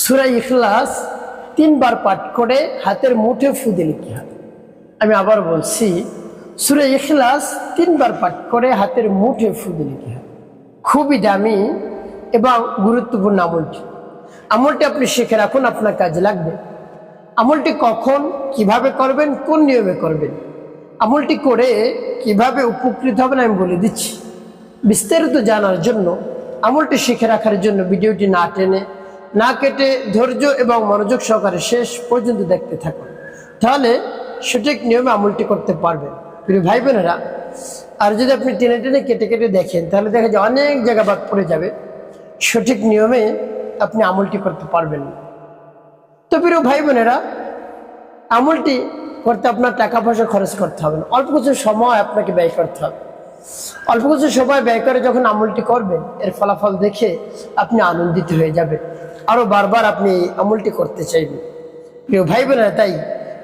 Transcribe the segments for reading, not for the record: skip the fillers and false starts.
সূরা ইখলাস 3 বার পাঠ করে হাতের মুঠে ফু দিলে কি হয়? আমি আবার বলছি, সূরা ইখলাস 3 বার পাঠ করে হাতের মুঠে ফু দিলে কি হয়? খুবই দামি এবং গুরুত্বপূর্ণ আমলটি আপনি শিখে রাখুন, আপনার কাজে লাগবে। আমলটি কখন কিভাবে করবেন, কোন নিয়মে করবেন, আমলটি করে কিভাবে উপকৃত হবেন আমি বলে দিচ্ছি। বিস্তারিত জানার জন্য, আমলটি শিখে রাখার জন্য ভিডিওটি না টেনে না কেটে ধৈর্য এবং মনোযোগ সহকারে শেষ পর্যন্ত দেখতে থাকুন, তাহলে সঠিক নিয়মে আমলটি করতে পারবেন প্রিয় ভাই বোনেরা। আর যদি আপনি টেনে টেনে কেটে কেটে দেখেন, তাহলে দেখা যায় অনেক জায়গা বাদ পড়ে যাবে, সঠিক নিয়মে আপনি আমলটি করতে পারবেন না। তো প্রিয় ভাই বোনেরা, আমলটি করতে আপনার টাকা পয়সা খরচ করতে হবে না, অল্প কিছু সময় আপনাকে ব্যয় করতে হবে। অল্প কিছু সময় ব্যয় করে যখন আমলটি করবেন, এর ফলাফল দেখে আপনি আনন্দিত হয়ে যাবেন, আরো বারবার আপনি আমলটি করতে চাইবেন প্রিয় ভাই বোনেরা। তাই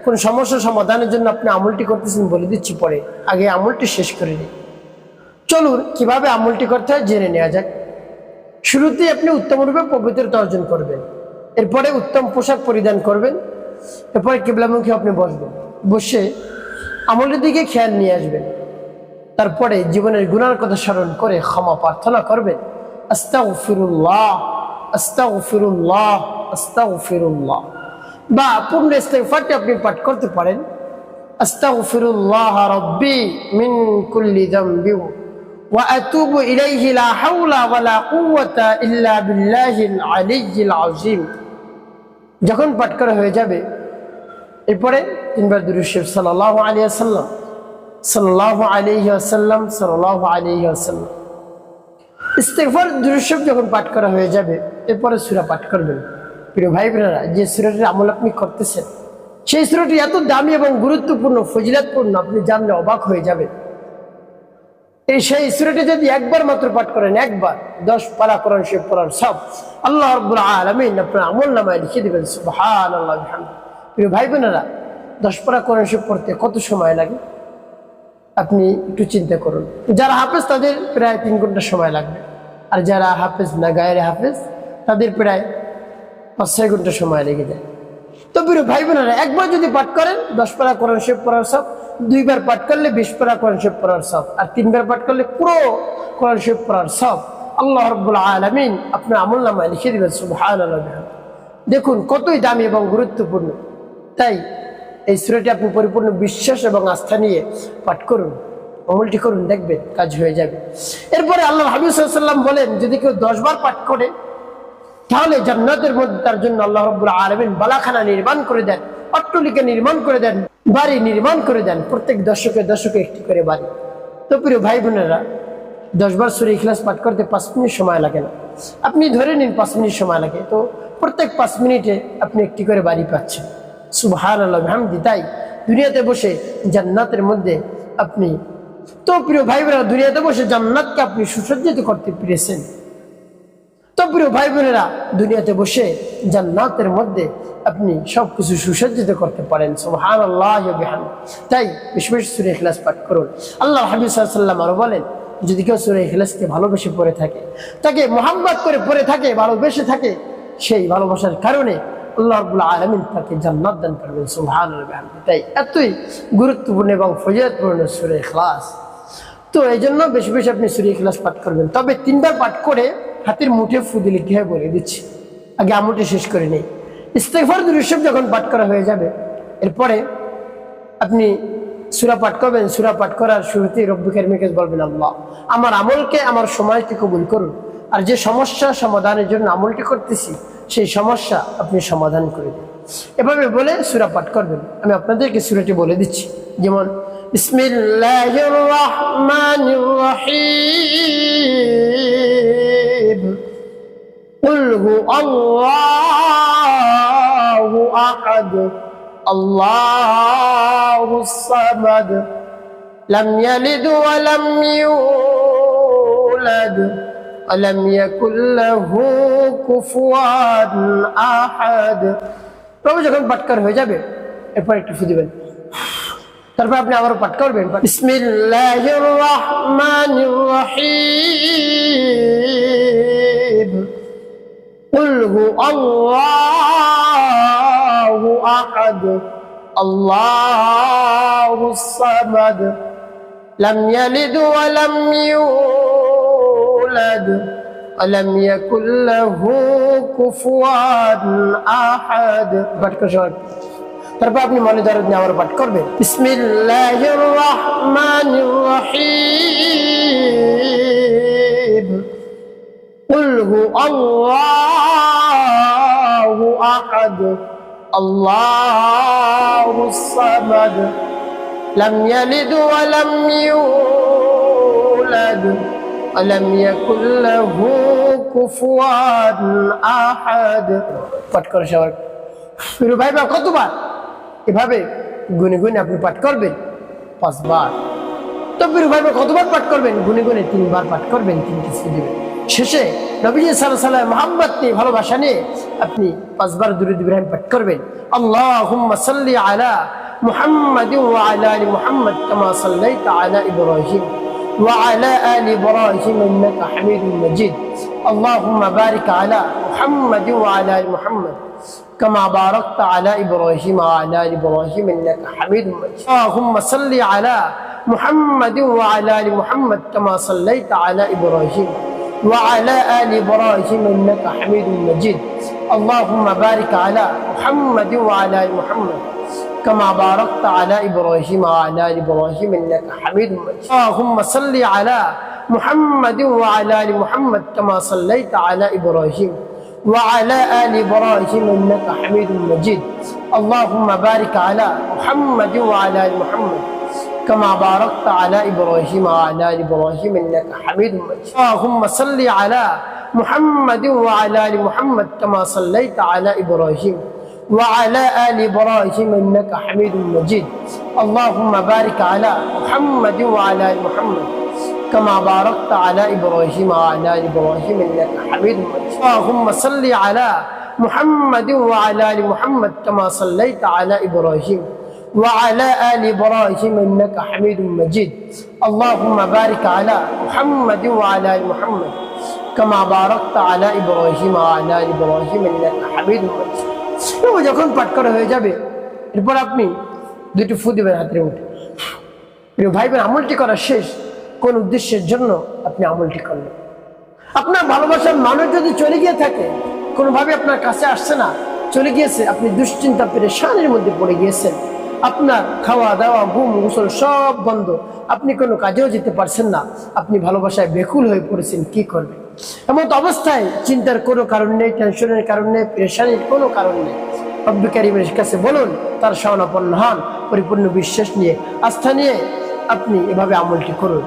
কোন সমস্যা সমাধানের জন্য আপনি আমলটি করতেছেন বলে দিচ্ছি, পরে আগে আমলটি শেষ করে নিই। চলুন কিভাবে আমলটি করতে হয় জেনে নেওয়া যাক। শুরুতেই আপনি উত্তম রূপে পবিত্রতা অর্জন করবেন, এরপরে উত্তম পোশাক পরিধান করবেন, এরপরে কিবলামুখী আপনি বসবেন, বসে আমলের দিকে খেয়াল নিয়ে আসবেন। তারপরে জীবনের গুনার কথা স্মরণ করে ক্ষমা প্রার্থনা করবেন, আস্তাগফিরুল্লাহ আস্তাগফিরুল্লাহ আস্তাগফিরুল্লাহ, বা পূর্ণ ইস্তিগফারটি আপনি পাঠ করতে পারেন, আস্তাগফিরুল্লাহ রাব্বি মিন কুল্লি যামবি ওয়া আতুবু ইলাইহি লা হাওলা ওয়া লা কুওয়াতা ইল্লা বিল্লাহিল আলিয়্যিল আযীম। যখন পাঠ করা হয়ে যাবে, এরপরে 3 বার দুরূদ শরীফ সাল্লাল্লাহু আলাইহি ওয়াসাল্লাম সাল্লাল্লাহু আলাইহি ওয়াসাল্লাম সাল্লাল্লাহু আলাইহি ওয়াসাল্লাম। ইস্তিগফার দুরূদ শরীফ যখন পাঠ করা হয়ে যাবে, এরপরে সূরা পাঠ করবেন। প্রিয় ভাই বোনেরা, যে সূরাটির আমল আপনি করতেছেন, সেই সূরাটি এত দামি এবং গুরুত্বপূর্ণ, ফজিলতপূর্ণ, আপনি জানলে অবাক হয়ে যাবেন। সেই সূরাটি যদি একবার মাত্র পাঠ করেন, একবার 10 পারা কোরআন শরীফ পড়ার সব আল্লাহ রাব্বুল আলামিন আপনার আমলনামায় লিখে দিবেন। সুবহানাল্লাহ বিহামদিহি। প্রিয় ভাই বোনেরা, 10 পারা কোরআন শরীফ পড়তে কত সময় লাগে আপনি একটু চিন্তা করুন। যারা হাফেজ তাদের প্রায় 3 ঘন্টা সময় লাগবে, আর যারা হাফেজ না, গায়ের হাফেজ, তাদের প্রায় 5-6 ঘন্টা সময় লেগে যায়। তো প্রিয় ভাই বোনেরা, একবার যদি পাঠ করেন 10 পারা কোরআন শরীফ পড়ার সব, 2 বার পাঠ করলে 20 পারা কোরআন শরীফ পড়ার সব, আর 3 বার পাঠ করলে পুরো কোরআন শরীফ পড়ার সব আল্লাহ রাব্বুল আলামিন আপনার আমলনামায় লিখে দিবেন। সুবহানাল্লাহ বিহামদিহি। দেখুন কতই দামি এবং গুরুত্বপূর্ণ। তাই এই সূরাটি আপনি পরিপূর্ণ বিশ্বাস এবং আস্থা নিয়ে পাঠ করুন, আমলটি করুন, দেখবেন কাজ হয়ে যাবে। এরপরে আল্লাহ হাবিব সাল্লাল্লাহু আলাইহি ওয়াসাল্লাম বলেন, যদি কেউ 10 বার পাঠ করে, তাহলে জান্নাতের মধ্যে তার জন্য আল্লাহ রাব্বুল আলামিন বালাখানা নির্মাণ করে দেন, অট্টালিকা নির্মাণ করে দেন, বাড়ি নির্মাণ করে দেন, প্রত্যেক দশকে দশকে একটি করে বাড়ি। তো প্রিয় ভাই বোনেরা, 10 বার সূরা ইখলাস পাঠ করতে 5 মিনিট সময় লাগে না, আপনি ধরে নিন 5 মিনিট সময় লাগে। তো প্রত্যেক 5 মিনিটে আপনি একটি করে বাড়ি পাচ্ছেন। সুবহানাল্লাহ বিহামদিহি। তাই দুনিয়াতে বসে জান্নাতের মধ্যে আপনি, তো প্রিয় ভাই বোনেরা, দুনিয়াতে বসে জান্নাতকে আপনি সুসজ্জিত করতে পেরেছেন। তো প্রিয় ভাই বোনেরা, দুনিয়াতে বসে জান্নাতের মধ্যে আপনি সবকিছু সুসজ্জিত করতে পারেন। সুবহানাল্লাহ ওয়া বিহামদিহি। তাই বেশি বেশি সূরা ইখলাস পাঠ করুন। আল্লাহ হাবিব সাল্লাল্লাহু আলাইহি ওয়াসাল্লাম আরো বলেন, যদি কেউ সূরা ইখলাসকে ভালোবেসে পড়ে থাকে, তাকে মুহাব্বত করে পড়ে থাকে, ভালোবেসে থাকে, সেই ভালোবাসার কারণে আল্লাহ রাব্বুল আলামিন তাকে জান্নাত দান করবেন। সুবহানাল্লাহ ওয়া বিহামদিহি। তাই এতই গুরুত্বপূর্ণ এবং ফজিলতপূর্ণ সূরা ইখলাস। তো এই জন্য বেশি বেশি আপনি সূরা ইখলাস পাঠ করবেন। তবে 3 বার পাঠ করে হাতের মুঠে ফু দিলে কি হয় বলে দিচ্ছি, আগে আমলটি শেষ করে নেই। ইস্তিগফার দুরূদ শরীফ যখন পাঠ করা হয়ে যাবে, এরপরে আপনি সূরা পাঠ করবেন। সূরা পাঠ করার শুরুতেই রব্বুল কারীমকে বলবেন, আল্লাহ আমার আমলকে, আমার সময়কে কবুল করুন, আর যে সমস্যা সমাধানের জন্য আমলটি করতেছি, সেই সমস্যা আপনি সমাধান করে দিন। এভাবে বলে সূরা পাঠ করবেন। আমি আপনাদেরকে সূরাটি বলে দিচ্ছি, যেমন বিসমিল্লাহির রহমানির রহিম, কুল হুয়াল্লাহু আহাদ আল্লাহুস সামাদ লাম ইয়ালিদ ওয়া লাম ইউলাদ ওয়া লাম ইয়াকুল লাহু কুফুয়ান আহাদ। প্রভু যখন পাঠ করা হয়ে যাবে, এরপর একটু ফু দিবেন, তারপর আপনি আবারও পাঠ করবেন, বিসমিল্লাহির রহমানির রহিম, কুল হু আল্লাহু আহাদ আল্লাহুস সামাদ লাম ইয়ালিদ ওয়া লাম ইউলাদ ওয়া লাম ইয়াকুল লাহু কুফুয়ান আহাদ। পাঠ করুন। তারপর আপনি মনে দরদ নিয়ে আবার পাঠ করবেন। বিসমিল্লাহির রহমানির রহিম কুল হু আল্লাহু আহাদ আল্লাহুস সামাদ লাম ইয়ালিদ ওয়া লাম ইউলাদ ওয়া লাম ইয়াকুল লাহু কুফুয়ান আহাদ। পাঠ করে সবাই। প্রিয় ভাই বোন, কতবার এভাবে গুনে গুনে আপনি পাঠ করবেন? 5 বার। তো প্রিয় ভাই বোন, কতবার পাঠ করবেন? গুনে গুনে 3 বার পাঠ করবেন, 3টি সুরা দিবেন। শেষে নবীজি সাল্লাল্লাহু আলাইহি ওয়াসাল্লাম মুহাম্মদ নিয়ে ভালোবাসা নিয়ে আপনি 5 বার দুরূদ ইব্রাহিম পাঠ করবেন। আল্লাহুম্মা সাল্লি আলা মুহাম্মাদিন ওয়া আলা আলি মুহাম্মাদ কামা সাল্লাইতা আলা ইব্রাহিম ওয়া আলা আলি ইব্রাহিম ইন্নাকা হামিদুম মাজিদ। আল্লাহুম্মা বারিক আলা মুহাম্মাদিন ওয়া আলা আলি মুহাম্মাদ كما باركت على إبراهيم وعلى آل إبراهيم إنك حميد مجيد. اللهم صل على محمد وعلى آل محمد كما صليت على إبراهيم وعلى آل إبراهيم إنك حميد مجيد. اللهم بارك على محمد وعلى آل محمد كما باركت على إبراهيم وعلى آل إبراهيم إنك حميد مجيد. اللهم صل على محمد وعلى آل محمد كما صليت على إبراهيم وعلى آل إبراهيم إنك حميد مجيد. اللهم بارك على محمد وعلى آل محمد كما باركت على إبراهيم وعلى آل إبراهيم إنك حميد مجيد. اللهم صل على محمد وعلى آل محمد كما صليت على إبراهيم وعلى آل إبراهيم إنك حميد مجيد. اللهم بارك على محمد وعلى آل محمد كما باركت على إبراهيم وعلى آل إبراهيم إنك حميد مجيد. اللهم صل على محمد وعلى آل محمد كما صليت على إبراهيم وعلى آل إبراهيم إنك حميد مجيد. اللهم بارك على محمد وعلى آل محمد كما باركت على إبراهيم وعلى آل إبراهيم إنك حميد مجيد. যখন পাঠ করা হয়ে যাবে এরপর আপনি দুটি ফু দিবেন হাতের মুঠে। প্রিয় ভাই বোন, আমলটি করা শেষ। কোন উদ্দেশ্যের জন্য আপনি আমলটি করলেন? আপনার ভালোবাসার মানুষ যদি চলে গিয়ে থাকে, কোনোভাবে আপনার কাছে আসছে না, চলে গিয়েছে, আপনি দুশ্চিন্তা পেরেশানির মধ্যে পড়ে গিয়েছেন, আপনার খাওয়া দাওয়া ঘুম গোসল সব বন্ধ, আপনি কোনো কাজেও যেতে পারছেন না, আপনি ভালোবাসায় বেকুল হয়ে পড়েছেন, কি করবেন? এমন অবস্থায় চিন্তার কোনো কারণ নেই, টেনশনের কারণ নেই, পেরেশানির কোনো কারণ নেই। রব্বুল কারীমের কাছে বলুন, তার শরণাপন্ন হন, পরিপূর্ণ বিশ্বাস নিয়ে, আস্থা নিয়ে আপনি এভাবে আমলটি করুন।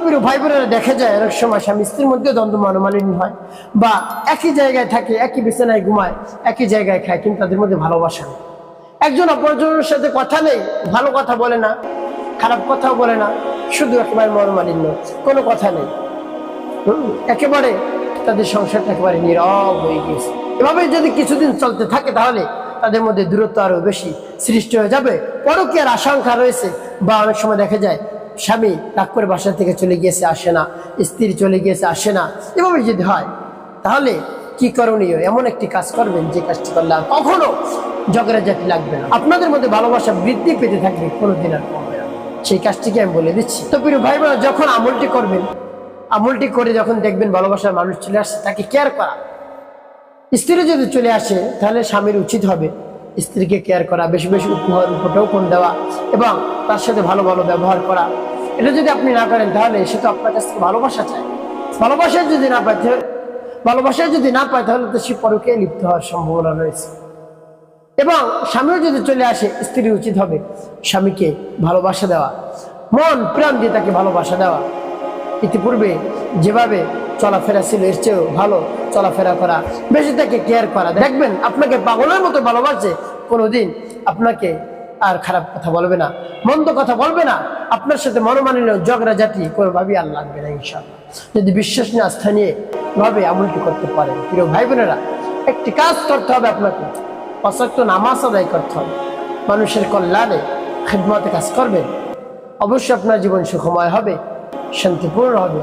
প্রিয় ভাই বোনেরা, দেখা যায় অনেক সময় স্বামী স্ত্রীর মধ্যে দ্বন্দ্ব মনোমালিন্য হয়, বা একই জায়গায় থাকে, একই বিছানায় ঘুমায়, একই জায়গায় খায়, কিন্তু তাদের মধ্যে ভালোবাসা নেই। একজন অপরজনের সাথে কথা নেই, ভালো কথা বলে না, খারাপ কথাও বলে না, শুধু একেবারে মনোমালিন্য, কোনো কথা নেই। একেবারে তাদের সংসারটা একেবারে নীরব হয়ে গিয়েছে। এভাবে যদি কিছুদিন চলতে থাকে তাহলে তাদের মধ্যে দূরত্ব আরো বেশি সৃষ্টি হয়ে যাবে, পরকীয়ার আশঙ্কা রয়েছে। বা অনেক সময় দেখা যায় স্বামী রাগ করে বাসা থেকে চলে গিয়েছে, আসে না, স্ত্রী চলে গিয়েছে, আসে না। এভাবে যদি হয় তাহলে কি করণীয়? এমন একটি কাজ করবেন যে কাজটি করলে আর কখনো ঝগড়াঝাটি লাগবে না, আপনাদের মধ্যে ভালোবাসা বৃদ্ধি পেতে থাকবে, কোনোদিন আর কমবে না। সেই কাজটিকে আমি বলে দিচ্ছি। তো প্রিয় ভাই বোনেরা, যখন আমলটি করবেন, আমলটি করে যখন দেখবেন ভালোবাসার মানুষ চলে আসছে, তাকে কেয়ার করা। স্ত্রী যদি চলে আসে তাহলে স্বামীর উচিত হবে স্ত্রীকে কেয়ার করা, বেশি বেশি উপহার উপটোকন দেওয়া এবং তার সাথে ভালো ভালো ব্যবহার করা। এটা যদি আপনি না করেন তাহলে সে তো আপনার কাছ থেকে ভালোবাসা চায়। ভালোবাসায় যদি না পায় তাহলে তো সে পরকীয়ায় লিপ্ত হওয়ার সম্ভাবনা রয়েছে। এবং স্বামীও যদি চলে আসে, স্ত্রীর উচিত হবে স্বামীকে ভালোবাসা দেওয়া, মন প্রাণ দিয়ে তাকে ভালোবাসা দেওয়া। ইতিপূর্বে যেভাবে চলাফেরা ছিল এর চেয়েও ভালো চলাফেরা করা, বেশি তাকে কেয়ার করা। দেখবেন আপনাকে পাগলের মতো ভালোবাসে, কোনোদিন আপনাকে আর খারাপ কথা বলবে না, মন্দ কথা বলবে না, আপনার সাথে মনোমালিন্য ঝগড়াঝাটি কোনোভাবেই আর লাগবে না ইনশাআল্লাহ, যদি বিশ্বাস নিয়ে আস্থা নিয়ে ভাবে আমলটি করতে পারেন। প্রিয় ভাই বোনেরা, একটি কাজ করতে হবে, আপনাকে 5 ওয়াক্ত নামাজ আদায় করতে হবে, মানুষের কল্যাণে খিদমতে কাজ করবেন, অবশ্যই আপনার জীবন সুখময় হবে, শান্তিপূর্ণ হবে।